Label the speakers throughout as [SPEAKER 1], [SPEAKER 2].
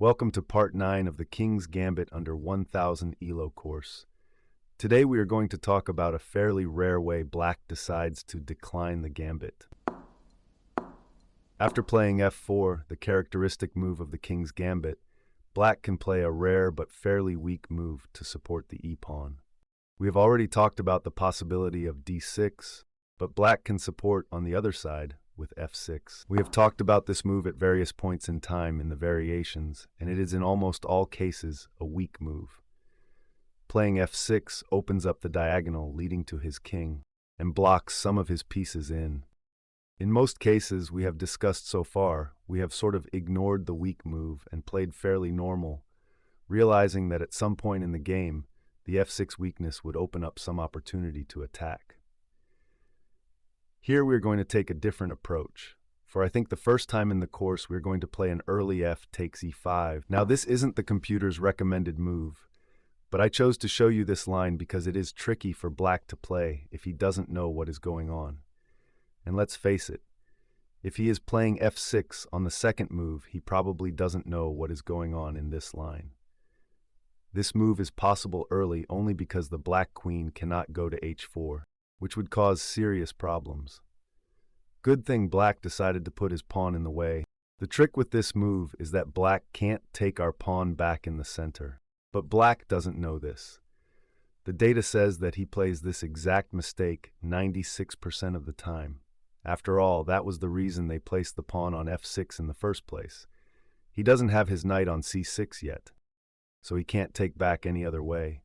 [SPEAKER 1] Welcome to part 9 of the King's Gambit under 1000 ELO course. Today we are going to talk about a fairly rare way Black decides to decline the gambit. After playing f4, the characteristic move of the King's Gambit, Black can play a rare but fairly weak move to support the e-pawn. We have already talked about the possibility of d6, but Black can support on the other side with f6. We have talked about this move at various points in time in the variations, and it is in almost all cases a weak move. Playing f6 opens up the diagonal leading to his king, and blocks some of his pieces in. In most cases we have discussed so far, we have sort of ignored the weak move and played fairly normal, realizing that at some point in the game, the f6 weakness would open up some opportunity to attack. Here we are going to take a different approach, for I think the first time in the course we are going to play an early f takes e5. Now this isn't the computer's recommended move, but I chose to show you this line because it is tricky for Black to play if he doesn't know what is going on. And let's face it, if he is playing f6 on the second move, he probably doesn't know what is going on in this line. This move is possible early only because the Black queen cannot go to h4. Which would cause serious problems. Good thing Black decided to put his pawn in the way. The trick with this move is that Black can't take our pawn back in the center. But Black doesn't know this. The data says that he plays this exact mistake 96% of the time. After all, that was the reason they placed the pawn on f6 in the first place. He doesn't have his knight on c6 yet, so he can't take back any other way.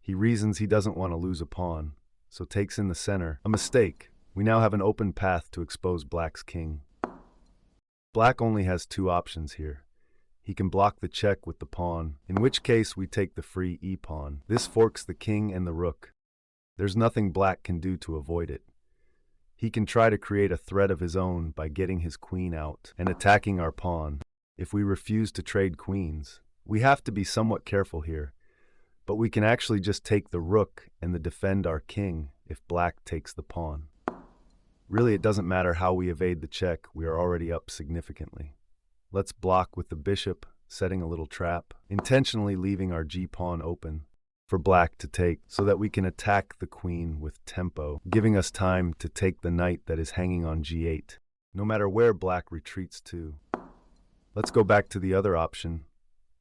[SPEAKER 1] He reasons he doesn't want to lose a pawn, so takes in the center. A mistake. We now have an open path to expose Black's king. Black only has two options here. He can block the check with the pawn, in which case we take the free e-pawn. This forks the king and the rook. There's nothing Black can do to avoid it. He can try to create a threat of his own by getting his queen out and attacking our pawn. If we refuse to trade queens, we have to be somewhat careful here. But we can actually just take the rook and defend our king if Black takes the pawn. Really, it doesn't matter how we evade the check, we are already up significantly. Let's block with the bishop, setting a little trap, intentionally leaving our g-pawn open for Black to take so that we can attack the queen with tempo, giving us time to take the knight that is hanging on g8, no matter where Black retreats to. Let's go back to the other option.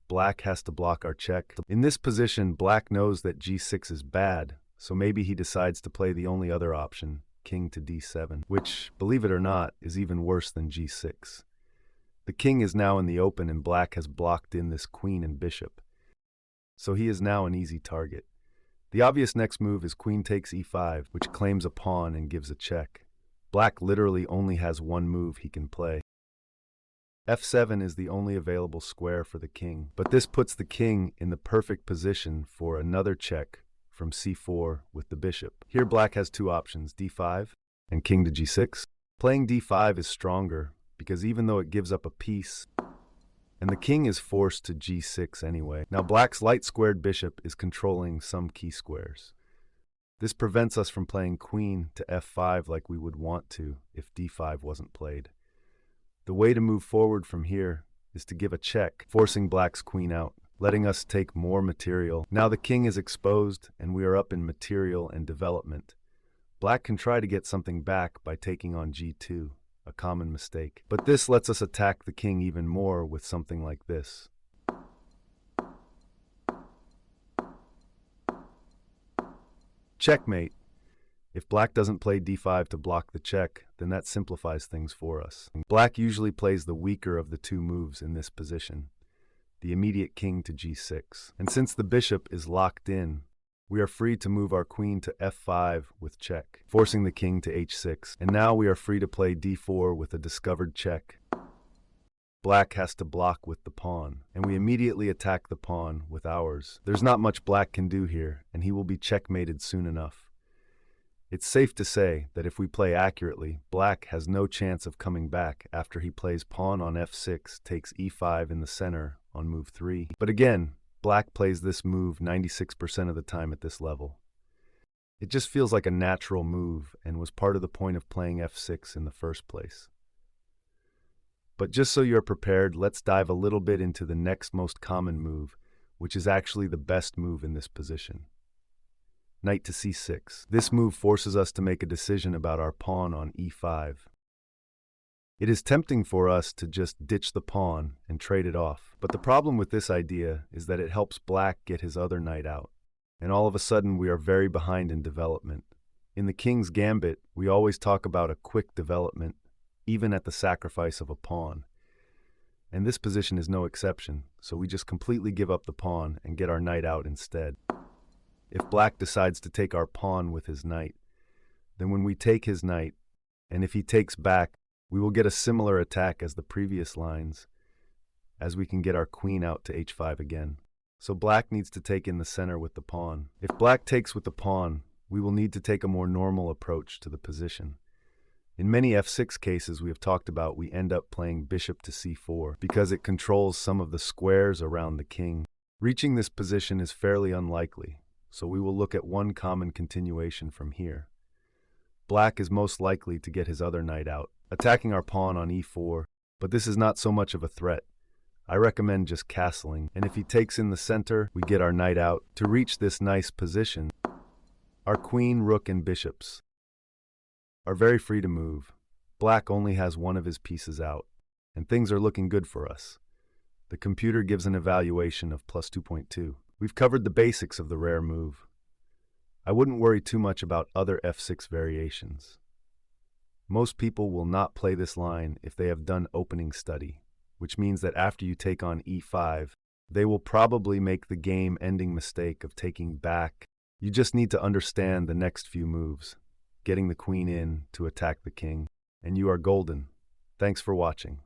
[SPEAKER 1] Black has to block our check. In this position, Black knows that g6 is bad, so maybe he decides to play the only other option, king to d7, which, believe it or not, is even worse than g6. The king is now in the open and Black has blocked in this queen and bishop, so he is now an easy target. The obvious next move is queen takes e5, which claims a pawn and gives a check. Black literally only has one move he can play. f7 is the only available square for the king, but this puts the king in the perfect position for another check from c4 with the bishop. Here Black has two options, d5 and king to g6. Playing d5 is stronger because even though it gives up a piece, and the king is forced to g6 anyway. Now Black's light-squared bishop is controlling some key squares. This prevents us from playing queen to f5 like we would want to if d5 wasn't played. The way to move forward from here is to give a check, forcing Black's queen out, letting us take more material. Now the king is exposed and we are up in material and development. Black can try to get something back by taking on g2, a common mistake. But this lets us attack the king even more with something like this. Checkmate. If Black doesn't play d5 to block the check, then that simplifies things for us. Black usually plays the weaker of the two moves in this position, the immediate king to g6. And since the bishop is locked in, we are free to move our queen to f5 with check, forcing the king to h6. And now we are free to play d4 with a discovered check. Black has to block with the pawn, and we immediately attack the pawn with ours. There's not much Black can do here, and he will be checkmated soon enough. It's safe to say that if we play accurately, Black has no chance of coming back after he plays pawn on f6, takes e5 in the center on move 3. But again, Black plays this move 96% of the time at this level. It just feels like a natural move and was part of the point of playing f6 in the first place. But just so you're prepared, let's dive a little bit into the next most common move, which is actually the best move in this position. Knight to c6. This move forces us to make a decision about our pawn on e5. It is tempting for us to just ditch the pawn and trade it off. But the problem with this idea is that it helps black get his other knight out. And all of a sudden, we are very behind in development. In the King's Gambit, we always talk about a quick development, even at the sacrifice of a pawn. And this position is no exception, so we just completely give up the pawn and get our knight out instead. If black decides to take our pawn with his knight, then when we take his knight, and if he takes back, we will get a similar attack as the previous lines, as we can get our queen out to h5 again. So black needs to take in the center with the pawn. If black takes with the pawn, we will need to take a more normal approach to the position. In many f6 cases we have talked about, we end up playing bishop to c4 because it controls some of the squares around the king. Reaching this position is fairly unlikely, so we will look at one common continuation from here. Black is most likely to get his other knight out, attacking our pawn on e4, but this is not so much of a threat. I recommend just castling, and if he takes in the center, we get our knight out. To reach this nice position, our queen, rook, and bishops are very free to move. Black only has one of his pieces out, and things are looking good for us. The computer gives an evaluation of plus 2.2. We've covered the basics of the rare move. I wouldn't worry too much about other f6 variations. Most people will not play this line if they have done opening study, which means that after you take on e5, they will probably make the game-ending mistake of taking back. You just need to understand the next few moves, getting the queen in to attack the king, and you are golden. Thanks for watching.